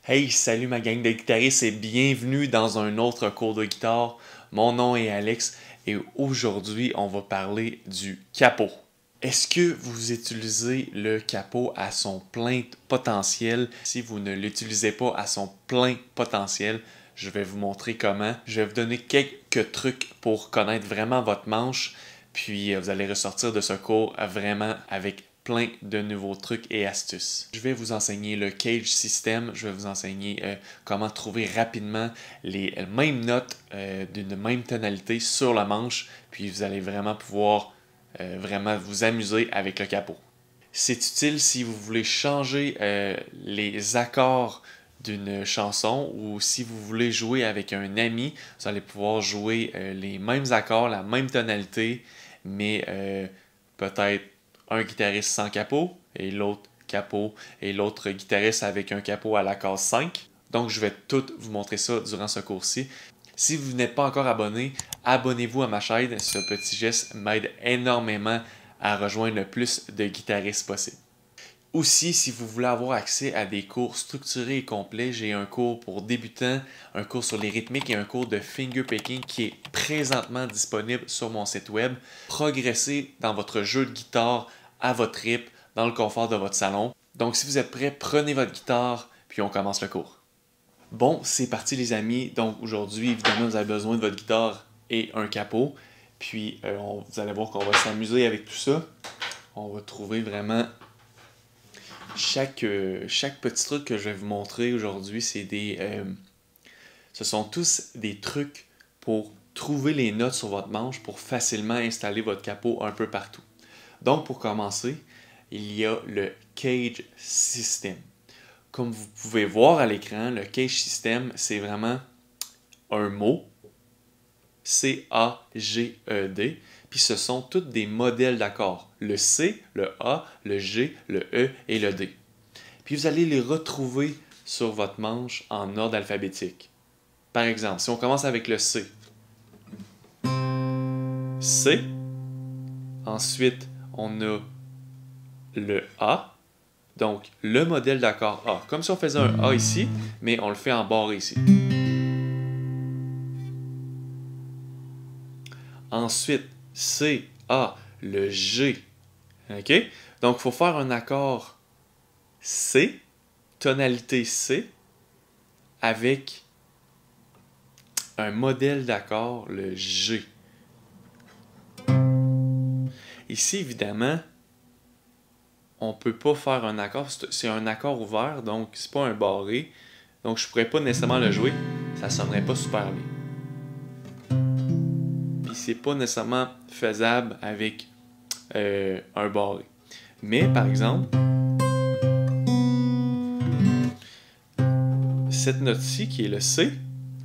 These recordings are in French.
Hey, salut ma gang de guitaristes et bienvenue dans un autre cours de guitare. Mon nom est Alex et aujourd'hui on va parler du capot. Est-ce que vous utilisez le capot à son plein potentiel? Si vous ne l'utilisez pas à son plein potentiel, je vais vous montrer comment. Je vais vous donner quelques trucs pour connaître vraiment votre manche, puis vous allez ressortir de ce cours vraiment avec plein de nouveaux trucs et astuces. Je vais vous enseigner le cage system, je vais vous enseigner comment trouver rapidement les mêmes notes d'une même tonalité sur la manche, puis vous allez vraiment pouvoir vraiment vous amuser avec le capot. C'est utile si vous voulez changer les accords d'une chanson ou si vous voulez jouer avec un ami, vous allez pouvoir jouer les mêmes accords, la même tonalité, mais peut-être un guitariste sans capot et l'autre capot et l'autre guitariste avec un capot à la case 5. Donc je vais tout vous montrer ça durant ce cours-ci. Si vous n'êtes pas encore abonné, abonnez-vous à ma chaîne. Ce petit geste m'aide énormément à rejoindre le plus de guitaristes possible. Aussi, si vous voulez avoir accès à des cours structurés et complets, j'ai un cours pour débutants, un cours sur les rythmiques et un cours de fingerpicking qui est présentement disponible sur mon site web. Progressez dans votre jeu de guitare à votre rythme, dans le confort de votre salon. Donc si vous êtes prêts, prenez votre guitare, puis on commence le cours. Bon, c'est parti les amis. Donc aujourd'hui, évidemment, vous avez besoin de votre guitare et un capot. Puis vous allez voir qu'on va s'amuser avec tout ça. On va trouver vraiment chaque petit truc que je vais vous montrer aujourd'hui, ce sont tous des trucs pour trouver les notes sur votre manche pour facilement installer votre capot un peu partout. Donc pour commencer, il y a le cage system. Comme vous pouvez voir à l'écran, le cage system, c'est vraiment un mot, C-A-G-E-D, puis ce sont tous des modèles d'accords, le C, le A, le G, le E et le D. Puis vous allez les retrouver sur votre manche en ordre alphabétique. Par exemple, si on commence avec le C, C, ensuite on a le A, donc le modèle d'accord A, comme si on faisait un A ici, mais on le fait en barre ici. Ensuite, C, A, le G. OK? Donc, il faut faire un accord C, tonalité C, avec un modèle d'accord, le G. Ici, évidemment, on ne peut pas faire un accord. C'est un accord ouvert, donc c'est pas un barré. Donc, je ne pourrais pas nécessairement le jouer. Ça ne sonnerait pas super bien. Puis, c'est pas nécessairement faisable avec un barré. Mais, par exemple, cette note-ci, qui est le C,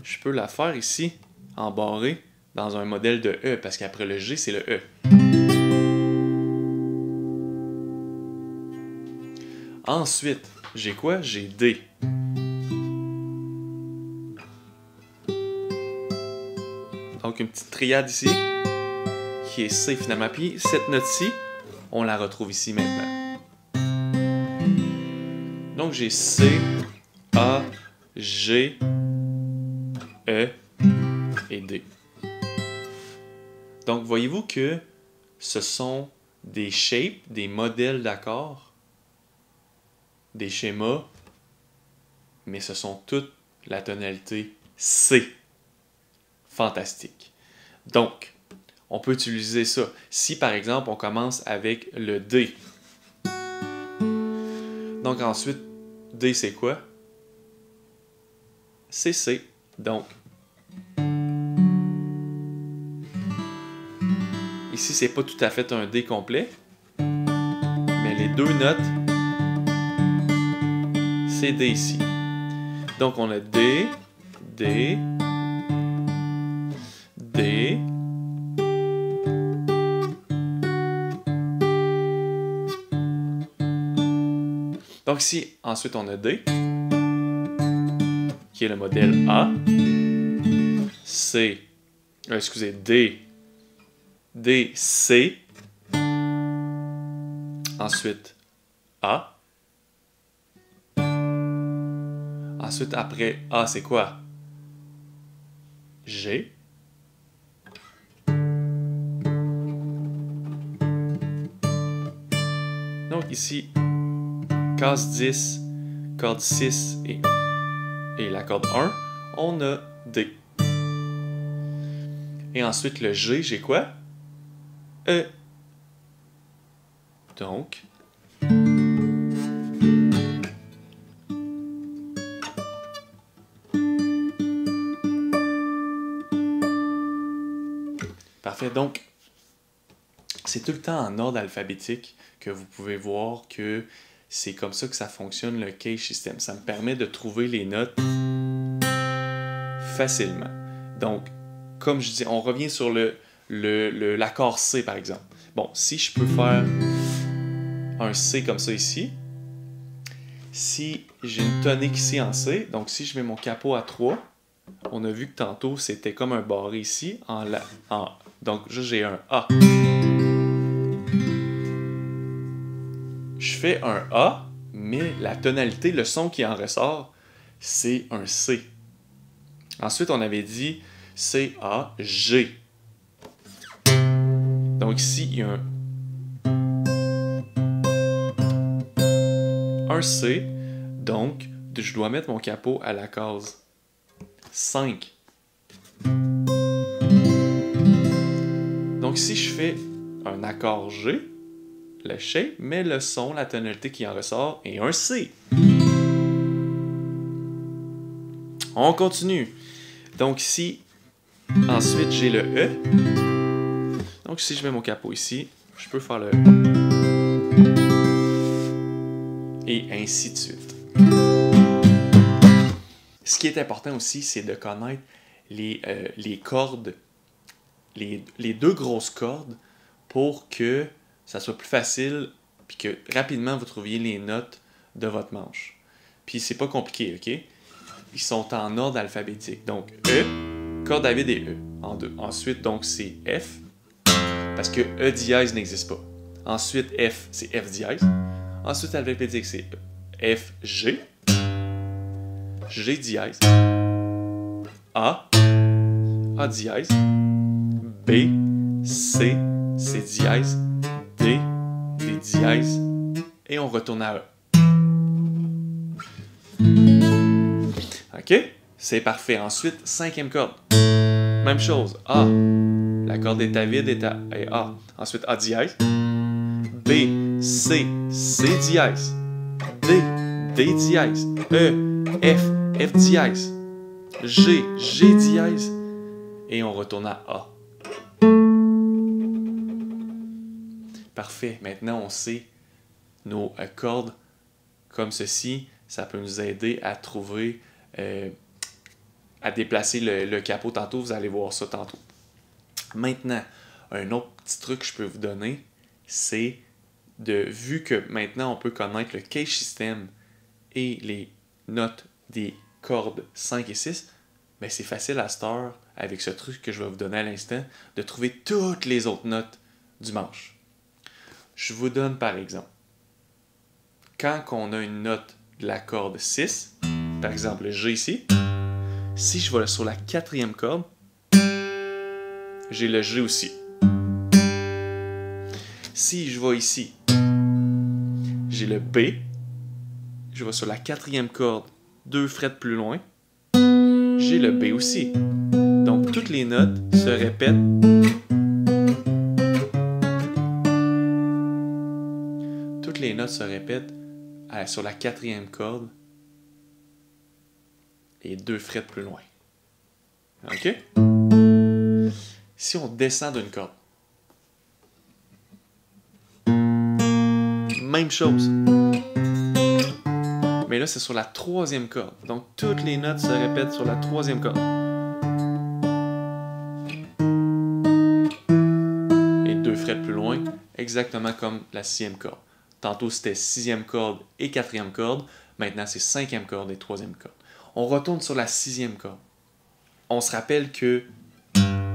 je peux la faire ici, en barré, dans un modèle de E, parce qu'après le G, c'est le E. Ensuite, j'ai quoi? J'ai D. Donc, une petite triade ici, qui est C finalement. Puis, cette note-ci, on la retrouve ici maintenant. Donc, j'ai C, A, G, E et D. Donc, voyez-vous que ce sont des shapes, des modèles d'accords, des schémas, mais ce sont toutes la tonalité C. Fantastique. Donc, on peut utiliser ça. Si, par exemple, on commence avec le D. Donc, ensuite, D, c'est quoi? C'est C. Donc, ici, c'est pas tout à fait un D complet, mais les deux notes, c'est D ici. Donc, on a D, D, D, donc ici, ensuite, on a D, qui est le modèle A, C, excusez, D, D, C, ensuite A, Ensuite, après A, c'est quoi? G. Donc ici, case 10, corde 6 et la corde 1, on a D. Et ensuite, le G, j'ai quoi? E. Donc, parfait. Donc, c'est tout le temps en ordre alphabétique que vous pouvez voir que c'est comme ça que ça fonctionne le cache system. Ça me permet de trouver les notes facilement. Donc, comme je dis, on revient sur l'accord C par exemple. Bon, si je peux faire un C comme ça ici, si j'ai une tonique ici en C, donc si je mets mon capot à 3, on a vu que tantôt c'était comme un barré ici, donc là j'ai un A. Je fais un A, mais la tonalité, le son qui en ressort, c'est un C. Ensuite, on avait dit C, A, G. Donc ici, il y a un C. Donc, je dois mettre mon capot à la case 5. Donc si je fais un accord G, le shape, mais le son, la tonalité qui en ressort est un C. On continue. Donc ici, ensuite j'ai le E. Donc si je mets mon capot ici, je peux faire le E. Et ainsi de suite. Ce qui est important aussi, c'est de connaître les cordes, les deux grosses cordes pour que ça soit plus facile puis que rapidement vous trouviez les notes de votre manche. Puis c'est pas compliqué, ok? Ils sont en ordre alphabétique. Donc E, corde à vide et E en deux. Ensuite, donc c'est F, parce que E dièse n'existe pas. Ensuite, F, c'est F dièse. Ensuite, alphabétique, c'est F, G, G dièse, A, A dièse, B, C, C dièse, D, D dièse, et on retourne à E. OK? C'est parfait. Ensuite, cinquième corde. Même chose. A. La corde est à vide et A. Ensuite, A dièse. B, C, C dièse. D, D dièse. E, F, F dièse. G, G dièse. Et on retourne à A. Parfait. Maintenant, on sait nos cordes comme ceci. Ça peut nous aider à trouver, à déplacer le capot tantôt. Vous allez voir ça tantôt. Maintenant, un autre petit truc que je peux vous donner, c'est vu que maintenant on peut connaître le cache system et les notes des cordes 5 et 6, ben c'est facile à cette heure, avec ce truc que je vais vous donner à l'instant, de trouver toutes les autres notes du manche. Je vous donne par exemple, quand on a une note de la corde 6, par exemple le G ici, si je vais sur la quatrième corde, j'ai le G aussi. Si je vais ici, j'ai le B, je vais sur la quatrième corde, 2 frettes plus loin, j'ai le B aussi. Donc toutes les notes se répètent. Toutes les notes se répètent sur la quatrième corde et 2 frettes plus loin. OK? Si on descend d'une corde, même chose. Mais là, c'est sur la troisième corde. Donc, toutes les notes se répètent sur la troisième corde. Et 2 frettes plus loin, exactement comme la sixième corde. Tantôt, c'était sixième corde et quatrième corde. Maintenant, c'est cinquième corde et troisième corde. On retourne sur la sixième corde. On se rappelle que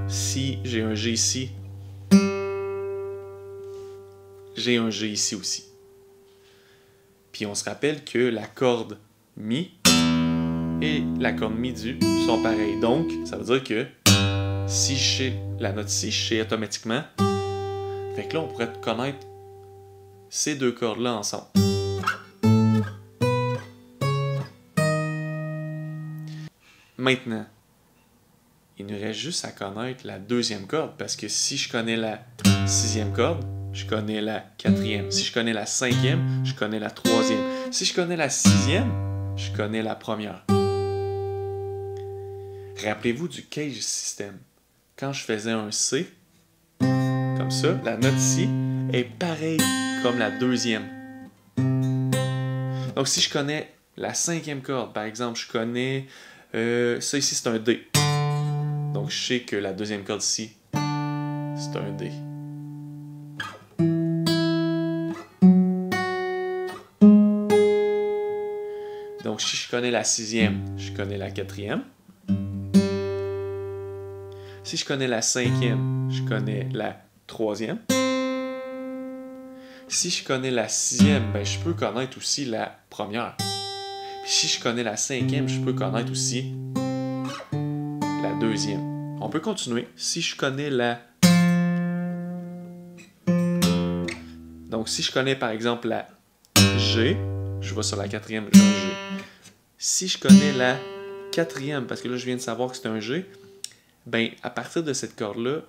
si j'ai un G ici, j'ai un G ici aussi. Puis on se rappelle que la corde Mi et la corde mi du sont pareils. Donc, ça veut dire que si je sais la note si, je sais automatiquement. Fait que là, on pourrait connaître ces deux cordes-là ensemble. Maintenant, il nous reste juste à connaître la deuxième corde, parce que si je connais la sixième corde, je connais la quatrième. Si je connais la cinquième, je connais la troisième. Si je connais la sixième, je connais la première. Rappelez-vous du cage system. Quand je faisais un C, comme ça, la note si est pareille comme la deuxième. Donc si je connais la cinquième corde, par exemple, je connais ça ici c'est un D. Donc je sais que la deuxième corde ici, c'est un D. Donc si je connais la sixième, je connais la quatrième. Si je connais la cinquième, je connais la troisième. Si je connais la sixième, ben, je peux connaître aussi la première. Puis si je connais la cinquième, je peux connaître aussi la deuxième. On peut continuer. Si je connais la... Donc si je connais par exemple la G, je vais sur la quatrième, j'ai un G. Si je connais la quatrième, parce que là je viens de savoir que c'est un G, ben à partir de cette corde-là,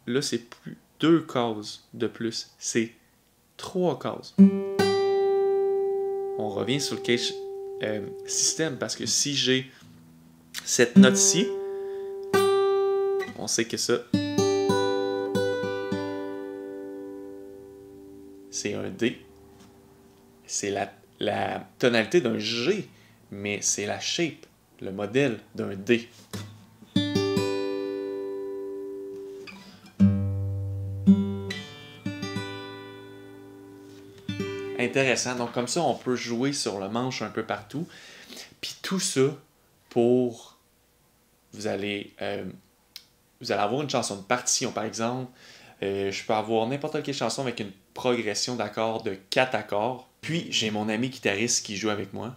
là c'est plus 2 cases de plus, c'est 3 cases. On revient sur le cage système, parce que si j'ai cette note-ci, on sait que ça, c'est un D. C'est la tonalité d'un G, mais c'est la shape, le modèle d'un D. Intéressant. Donc comme ça, on peut jouer sur le manche un peu partout. Puis tout ça pour... Vous allez avoir une chanson de partition, par exemple. Je peux avoir n'importe quelle chanson avec une progression d'accords de 4 accords. Puis j'ai mon ami guitariste qui joue avec moi.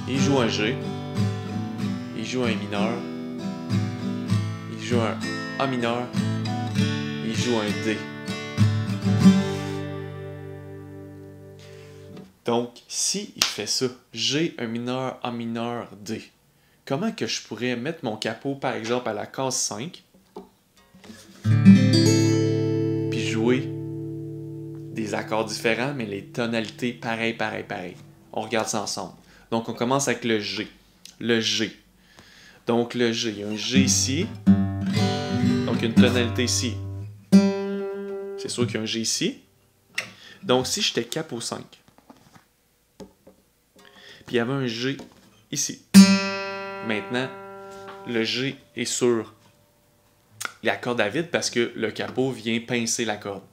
Il joue un G. Il joue un mineur. Il joue un A mineur. Il joue un D. Donc, si il fait ça, G, un mineur, A mineur, D, comment que je pourrais mettre mon capot, par exemple, à la case 5, puis jouer des accords différents, mais les tonalités pareil. On regarde ça ensemble. Donc, on commence avec le G. Le G. Donc, le G, il y a un G ici. Donc, une tonalité ici. C'est sûr qu'il y a un G ici. Donc, si j'étais capot 5, puis il y avait un G ici. Maintenant, le G est sur la corde à vide parce que le capot vient pincer la corde.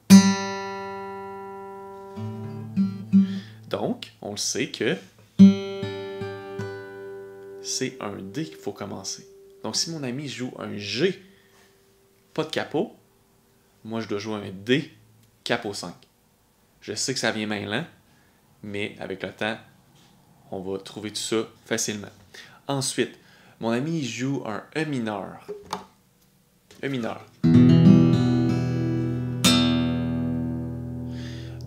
Donc, on le sait que c'est un D qu'il faut commencer. Donc, si mon ami joue un G, pas de capot, moi je dois jouer un D, capot 5. Je sais que ça vient mêlant, mais avec le temps, on va trouver tout ça facilement. Ensuite, mon ami joue un E mineur. E mineur.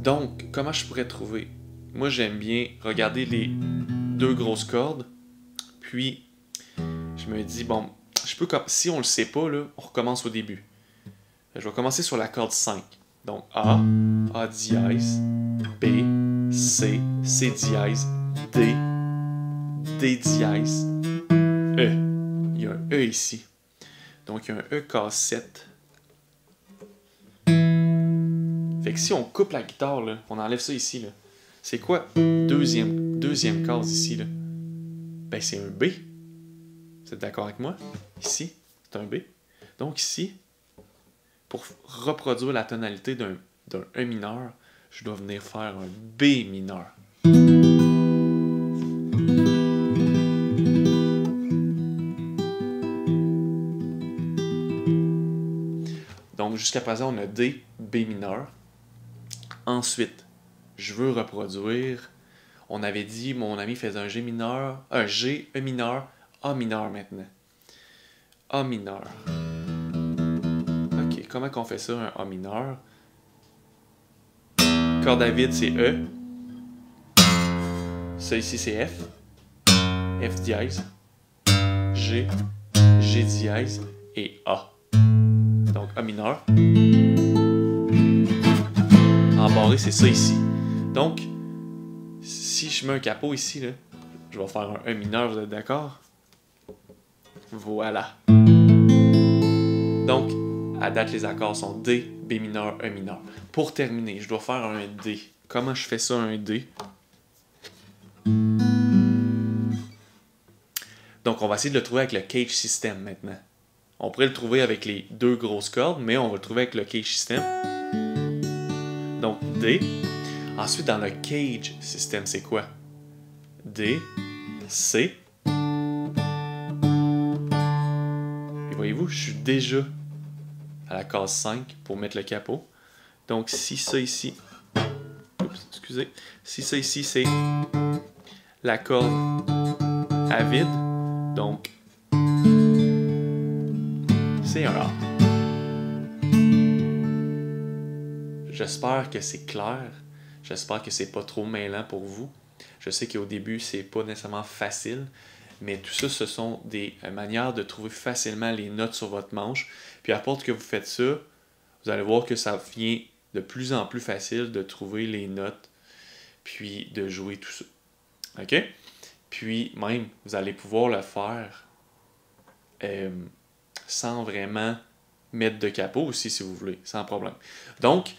Donc, comment je pourrais trouver? Moi, j'aime bien regarder les 2 grosses cordes. Puis, je me dis, bon, si on le sait pas, là, on recommence au début. Je vais commencer sur la corde 5. Donc, A, A dièse, B, C, C dièse, D, D dièse, E. Il y a un E ici. Donc, il y a un E case 7. Fait que si on coupe la guitare, là, on enlève ça ici, là. C'est quoi deuxième case ici, là? Ben, c'est un B. Vous êtes d'accord avec moi? Ici, c'est un B. Donc ici, pour reproduire la tonalité d'un E mineur, je dois venir faire un B mineur. Donc jusqu'à présent, on a D, B mineur. Ensuite, je veux reproduire, On avait dit, mon ami faisait un G mineur, un G, E mineur, A mineur maintenant. A mineur. Ok, comment qu'on fait ça, un A mineur? Corde à vide, c'est E. Ça ici, c'est F. F dièse. G. G dièse. Et A. Donc, A mineur. Embarré, c'est ça ici. Donc, si je mets un capot ici, là, je vais faire un E mineur, vous êtes d'accord? Voilà. Donc, à date, les accords sont D, B mineur, E mineur. Pour terminer, je dois faire un D. Comment je fais ça, un D? Donc, on va essayer de le trouver avec le cage system maintenant. On pourrait le trouver avec les deux grosses cordes, mais on va le trouver avec le cage system. Donc, D. Ensuite, dans le cage system, c'est quoi? D, C. Et voyez-vous, je suis déjà à la case 5 pour mettre le capot. Donc, si ça ici... Oups, excusez. Si ça ici, c'est la corde à vide. Donc, c'est un A. J'espère que c'est clair. J'espère que c'est pas trop mêlant pour vous. Je sais qu'au début, c'est pas nécessairement facile, mais tout ça, ce sont des manières de trouver facilement les notes sur votre manche. Puis à part que vous faites ça, vous allez voir que ça devient de plus en plus facile de trouver les notes, puis de jouer tout ça. OK? Puis même, vous allez pouvoir le faire sans vraiment mettre de capot aussi, si vous voulez, sans problème. Donc,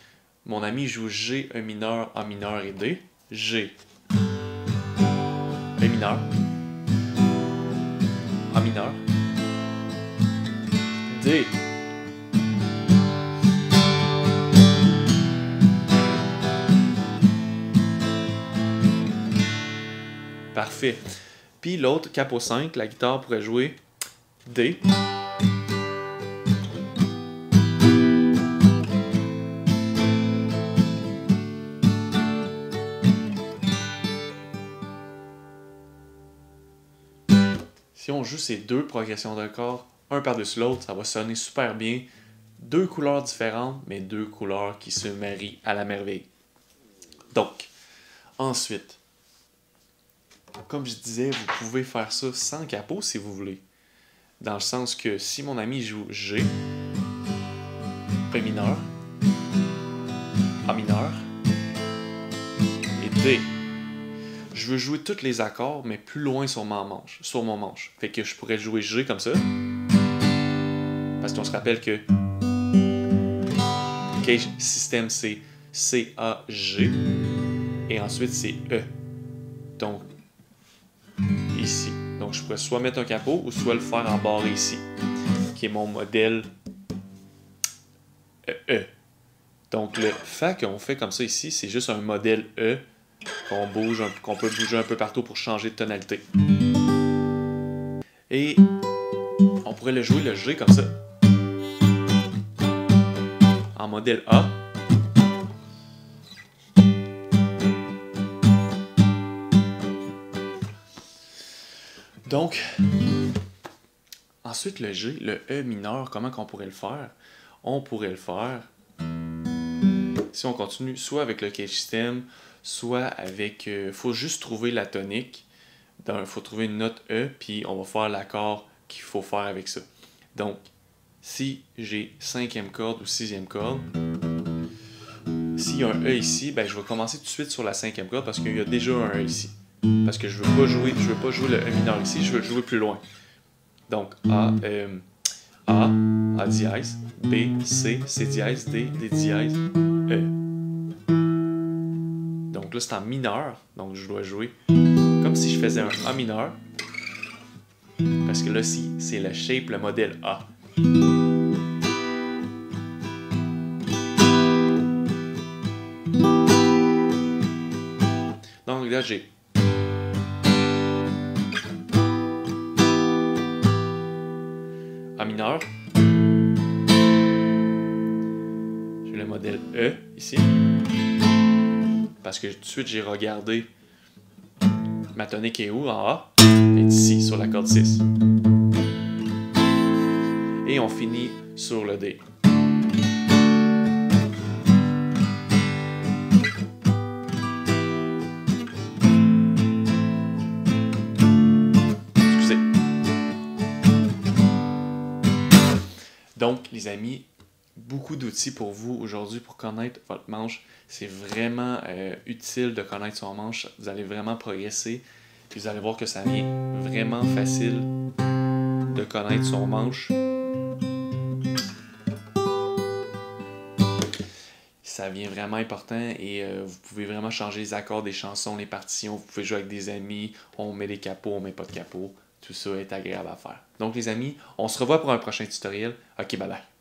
mon ami joue G, E mineur, A mineur et D. G, E mineur, A mineur, D. Parfait. Puis l'autre, capot 5, la guitare pourrait jouer D. Si on joue ces deux progressions d'accords, un par-dessus l'autre, ça va sonner super bien. Deux couleurs différentes, mais deux couleurs qui se marient à la merveille. Donc, ensuite, comme je disais, vous pouvez faire ça sans capot si vous voulez. Dans le sens que si mon ami joue G, E mineur, A mineur et D, je veux jouer tous les accords, mais plus loin sur mon manche. Fait que je pourrais jouer G comme ça. Parce qu'on se rappelle que le cage system, c'est C, A, G. Et ensuite, c'est E. Donc, ici. Donc, je pourrais soit mettre un capot ou soit le faire en barre ici, qui est mon modèle E. Donc, le fait qu'on fait comme ça ici, c'est juste un modèle E qu'on peut bouger un peu partout pour changer de tonalité. Et on pourrait le jouer le G comme ça. En modèle A. Donc, ensuite le G, le E mineur, comment qu'on pourrait le faire? On pourrait le faire, si on continue, soit avec le cage system, soit avec... faut juste trouver la tonique. Il faut trouver une note E, puis on va faire l'accord qu'il faut faire avec ça. Donc, si j'ai 5e corde ou 6e corde, s'il y a un E ici, ben, je vais commencer tout de suite sur la 5e corde parce qu'il y a déjà un E ici. Parce que je veux pas jouer le E mineur ici, je veux le jouer plus loin. Donc, A dièse, B, C, C dièse, D, D dièse, E. Donc là, c'est en mineur, donc je dois jouer comme si je faisais un A mineur. Parce que là, c'est le shape, le modèle A. Donc là, j'ai A mineur. J'ai le modèle E ici. Parce que tout de suite, j'ai regardé Ma tonique est où? En A. Elle est ici, sur la corde 6. Et on finit sur le D. Excusez. Donc, les amis, beaucoup d'outils pour vous aujourd'hui pour connaître votre manche. C'est vraiment utile de connaître son manche. Vous allez vraiment progresser. Puis vous allez voir que ça vient vraiment facile de connaître son manche. Ça vient vraiment important et vous pouvez vraiment changer les accords des chansons, les partitions. Vous pouvez jouer avec des amis. On met des capots, on met pas de capots. Tout ça est agréable à faire. Donc les amis, on se revoit pour un prochain tutoriel. Ok, bye bye.